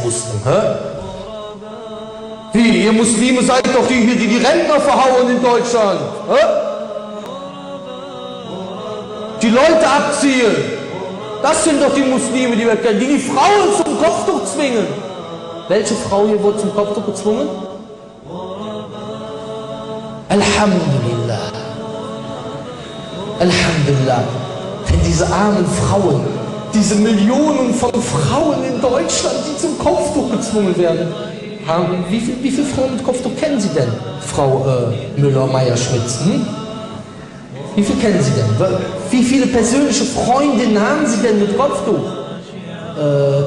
Muslim, hä? Wie, ihr Muslime seid doch die Rentner verhauen in Deutschland, hä? Die Leute abziehen. Das sind doch die Muslime, die Frauen zum Kopftuch zwingen. Welche Frau hier wurde zum Kopftuch gezwungen? Alhamdulillah. Alhamdulillah. Wenn diese armen Frauen, diese Millionen von Frauen in Deutschland, die zum Kopftuch gezwungen werden, haben, wie viele Frauen mit Kopftuch kennen Sie denn, Frau Müller-Meyer-Schmitz? Wie viele kennen Sie denn? Wie viele persönliche Freundinnen haben Sie denn mit Kopftuch?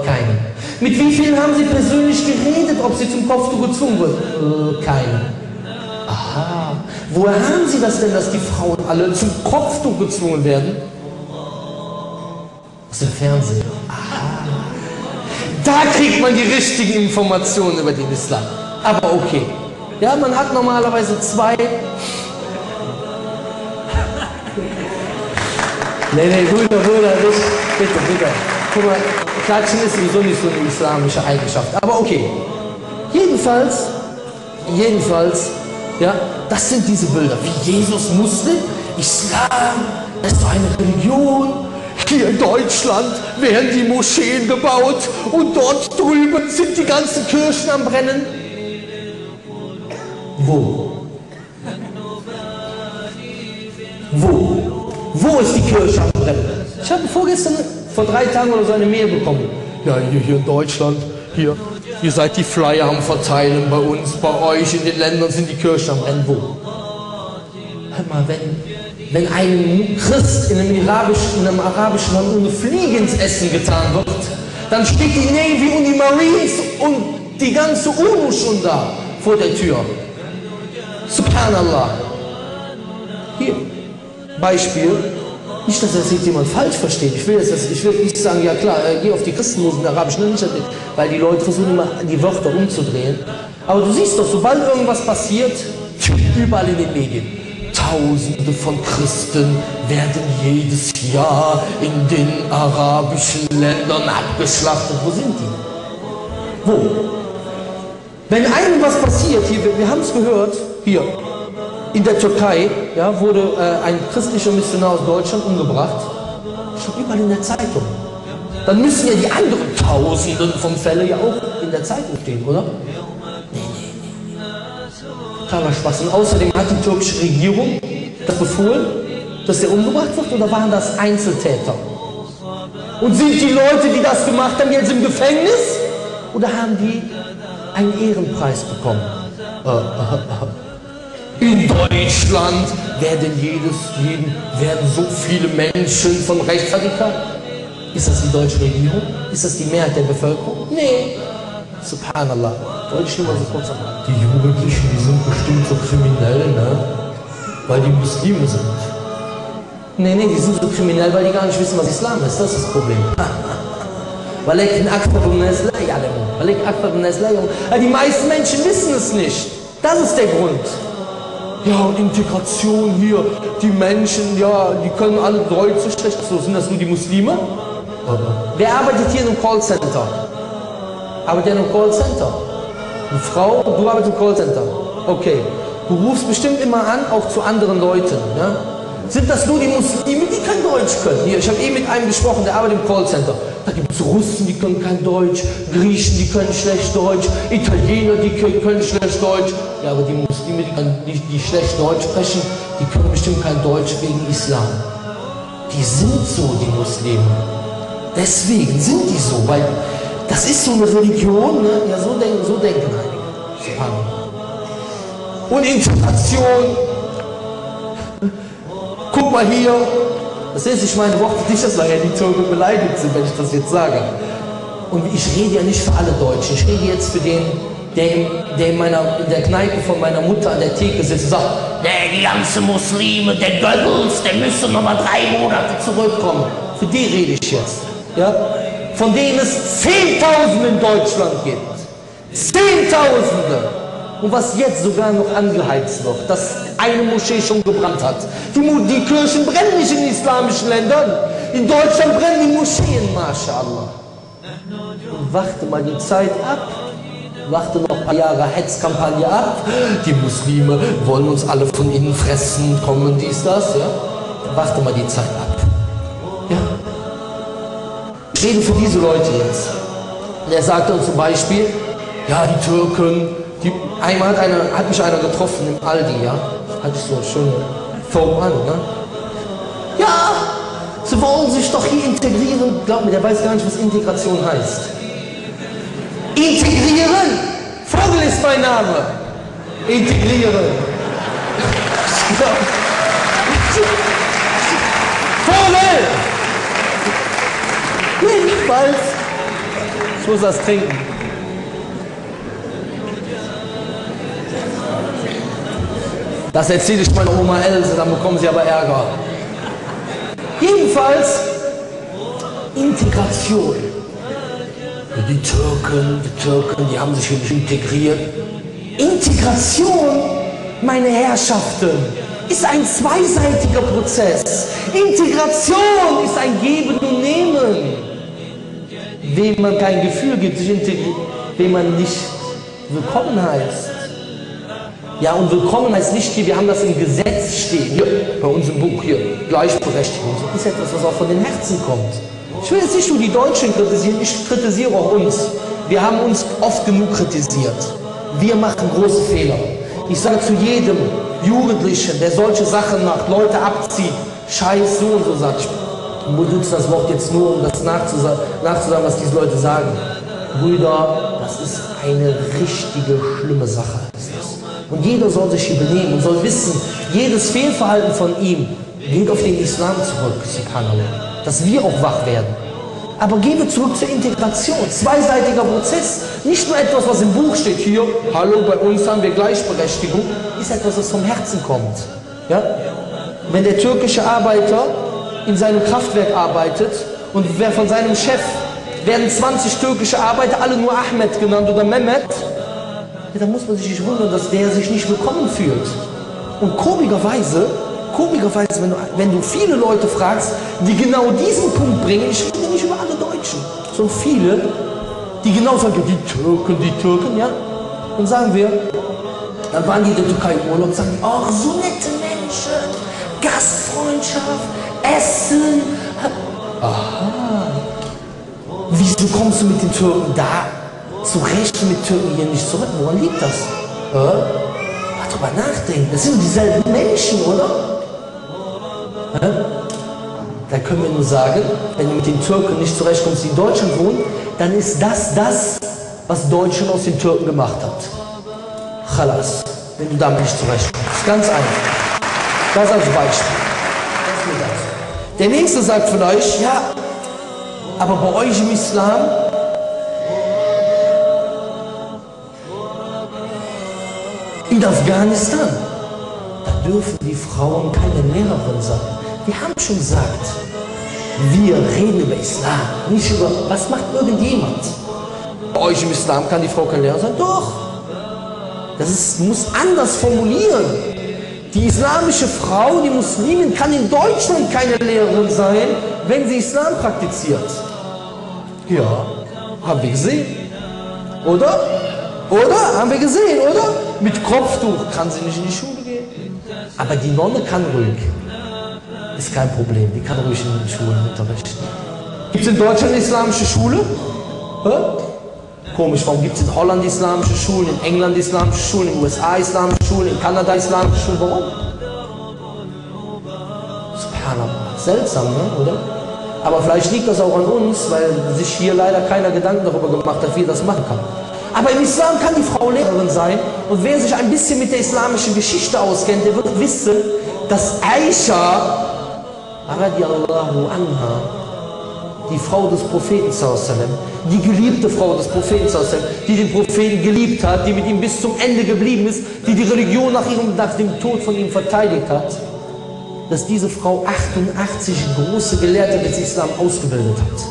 Keine. Mit wie vielen haben Sie persönlich geredet, ob sie zum Kopftuch gezwungen wird? Keine. Aha. Woher haben Sie das denn, dass die Frauen alle zum Kopftuch gezwungen werden? Aus dem Fernsehen. Aha. Da kriegt man die richtigen Informationen über den Islam. Aber okay. Ja, man hat normalerweise zwei. Nee, Bruder, nicht. Bitte. Guck mal, Klatschen ist sowieso nicht so eine islamische Eigenschaft. Aber okay. Jedenfalls, ja, das sind diese Bilder. Wie Jesus Muslim, Islam, das ist doch eine Religion. Hier in Deutschland werden die Moscheen gebaut und dort drüben sind die ganzen Kirchen am Brennen. Wo ist die Kirche am Brennen? Ich habe vorgestern, vor 3 Tagen oder so eine Mail bekommen. Ja, hier in Deutschland, hier, ihr seid die Flyer am Verteilen bei uns, bei euch in den Ländern sind die Kirchen am Brennen. Wo? Hör mal, wenn ein Christ in einem arabischen Land ohne Fliege ins Essen getan wird, dann steht die Navy und die Marines und die ganze UNO schon da vor der Tür. Subhanallah. Hier, Beispiel. Nicht, dass das jetzt jemand falsch versteht. Ich will nicht sagen, ja klar, geh auf die Christenlosen der arabischen Länder, weil die Leute versuchen immer die Wörter umzudrehen. Aber du siehst doch, sobald irgendwas passiert, überall in den Medien. Tausende von Christen werden jedes Jahr in den arabischen Ländern abgeschlachtet. Wo sind die? Wo? Wenn einem was passiert, hier, wir haben es gehört, hier, in der Türkei, ja, wurde ein christlicher Missionar aus Deutschland umgebracht. Steht überall in der Zeitung. Dann müssen ja die anderen Tausenden von Fällen ja auch in der Zeitung stehen, oder? Nee. Klarer Spaß. Und außerdem hat die türkische Regierung das befohlen, dass der umgebracht wird, oder waren das Einzeltäter? Und sind die Leute, die das gemacht haben, jetzt im Gefängnis? Oder haben die einen Ehrenpreis bekommen? In Deutschland werden so viele Menschen von Rechtsradikalen. Ist das die deutsche Regierung? Ist das die Mehrheit der Bevölkerung? Nee. Subhanallah. Wollte ich nur mal so kurz sagen. Die Jugendlichen, die sind bestimmt so kriminell, ne? Weil die Muslime sind. Nee, die sind so kriminell, weil die gar nicht wissen, was Islam ist. Das ist das Problem. Die meisten Menschen wissen es nicht. Das ist der Grund. Ja, und Integration hier, die Menschen, ja, die können alle Deutsch so schlecht. So, sind das nur die Muslime? Wer arbeitet hier in einem Callcenter? Arbeitet in einem Callcenter? Eine Frau, du arbeitest im Callcenter. Okay. Du rufst bestimmt immer an, auch zu anderen Leuten. Ja? Sind das nur die Muslime, die kein Deutsch können? Hier, ich habe mit einem gesprochen, der arbeitet im Callcenter. Da gibt es Russen, die können kein Deutsch, Griechen, die können schlecht Deutsch, Italiener, die können schlecht Deutsch. Ja, aber die Muslime, die schlecht Deutsch sprechen, die können bestimmt kein Deutsch wegen Islam. Die sind so, die Muslime. Deswegen sind die so, weil das ist so eine Religion, ne? Ja, so denken einige. Und Integration. Guck mal hier. Das ist nicht meine Worte, nicht, dass nachher die Türken beleidigt sind, wenn ich das jetzt sage. Und ich rede ja nicht für alle Deutschen. Ich rede jetzt für den, der in der Kneipe von meiner Mutter an der Theke sitzt und sagt, die ganzen Muslime, der Goebbels, der müsste noch mal 3 Monate zurückkommen. Für die rede ich jetzt. Ja? Von denen es 10.000 in Deutschland gibt. 10.000! Und was jetzt sogar noch angeheizt wird, dass eine Moschee schon gebrannt hat. Die Kirchen brennen nicht in islamischen Ländern. In Deutschland brennen die Moscheen, Mashallah. Und warte mal die Zeit ab. Warte noch ein paar Jahre Hetzkampagne ab. Die Muslime wollen uns alle von innen fressen, kommen dies, das. Ja? Warte mal die Zeit ab. Ja? Ich rede für diese Leute jetzt. Und er sagte uns zum Beispiel, ja, die Türken, einmal hat mich einer getroffen im Aldi, ja? Hatte ich so einen schönen Form an, ne? Ja, sie wollen sich doch hier integrieren. Glaub mir, der weiß gar nicht, was Integration heißt. Integrieren! Vogel ist mein Name. Integrieren. Vogel! Jedenfalls. Ich muss das trinken. Das erzähle ich meiner Oma Else, dann bekommen sie aber Ärger. Jedenfalls Integration. Die Türken, die haben sich hier nicht integriert. Integration, meine Herrschaften, ist ein zweiseitiger Prozess. Integration ist ein Geben und Nehmen. Wem man kein Gefühl gibt, sich integriert, wem man nicht willkommen heißt. Ja, und willkommen heißt nicht hier, wir haben das im Gesetz stehen, hier, bei uns im Buch, hier, Gleichberechtigung. Das ist etwas, was auch von den Herzen kommt. Ich will jetzt nicht nur die Deutschen kritisieren, ich kritisiere auch uns. Wir haben uns oft genug kritisiert. Wir machen große Fehler. Ich sage zu jedem Jugendlichen, der solche Sachen macht, Leute abzieht, Scheiß so und so sagt, ich benutze das Wort jetzt nur, um das nachzusagen, was diese Leute sagen. Brüder, das ist eine richtige, schlimme Sache. Und jeder soll sich hier benehmen und soll wissen, jedes Fehlverhalten von ihm geht auf den Islam zurück, subhanallah. Dass wir auch wach werden. Aber gehen wir zurück zur Integration. Zweiseitiger Prozess. Nicht nur etwas, was im Buch steht hier, hallo, bei uns haben wir Gleichberechtigung, ist etwas, was vom Herzen kommt. Ja? Wenn der türkische Arbeiter in seinem Kraftwerk arbeitet und wer von seinem Chef werden 20 türkische Arbeiter, alle nur Ahmed genannt oder Mehmet, ja, dann muss man sich nicht wundern, dass der sich nicht willkommen fühlt. Und komischerweise, wenn du viele Leute fragst, die genau diesen Punkt bringen, ich rede nicht über alle Deutschen, sondern viele, die genau sagen, die Türken, ja, dann sagen wir, dann waren die in der Türkei im Urlaub, sagen die, oh, so nette Menschen, Gastfreundschaft, Essen. Aha, wieso kommst du mit den Türken da zurecht, mit Türken hier nicht zurück? Woran liegt das? Mal drüber nachdenken, das sind dieselben Menschen, oder? Da können wir nur sagen, wenn du mit den Türken nicht zurechtkommst, die in Deutschland wohnen, dann ist das, was Deutschland aus den Türken gemacht hat. Khalas, wenn du damit nicht zurechtkommst. Ganz einfach. Das als Beispiel. Der nächste sagt vielleicht, ja, aber bei euch im Islam, in Afghanistan, da dürfen die Frauen keine Lehrerin sein. Wir haben schon gesagt, wir reden über Islam, nicht über, was macht irgendjemand. Bei euch im Islam kann die Frau keine Lehrerin sein? Doch. Muss anders formulieren. Die islamische Frau, die Muslimin, kann in Deutschland keine Lehrerin sein, wenn sie Islam praktiziert. Ja, haben wir gesehen. Oder? Oder? Haben wir gesehen, oder? Mit Kopftuch kann sie nicht in die Schule gehen. Aber die Nonne kann ruhig. Ist kein Problem, die kann ruhig in den Schulen unterrichten. Gibt es in Deutschland eine islamische Schule? Komisch, warum gibt es in Holland islamische Schulen, in England islamische Schulen, in den USA islamische Schulen, in Kanada islamische Schulen? Warum? Subhanallah. Seltsam, ne? Oder? Aber vielleicht liegt das auch an uns, weil sich hier leider keiner Gedanken darüber gemacht hat, wie er das machen kann. Aber im Islam kann die Frau Lehrerin sein, und wer sich ein bisschen mit der islamischen Geschichte auskennt, der wird wissen, dass Aisha radiallahu anha, die Frau des Propheten, die geliebte Frau des Propheten, die den Propheten geliebt hat, die mit ihm bis zum Ende geblieben ist, die die Religion nach dem Tod von ihm verteidigt hat, dass diese Frau 88 große Gelehrte des Islam ausgebildet hat.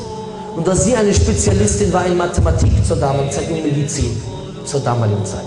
Und dass sie eine Spezialistin war in Mathematik zur damaligen Zeit und Medizin zur damaligen Zeit.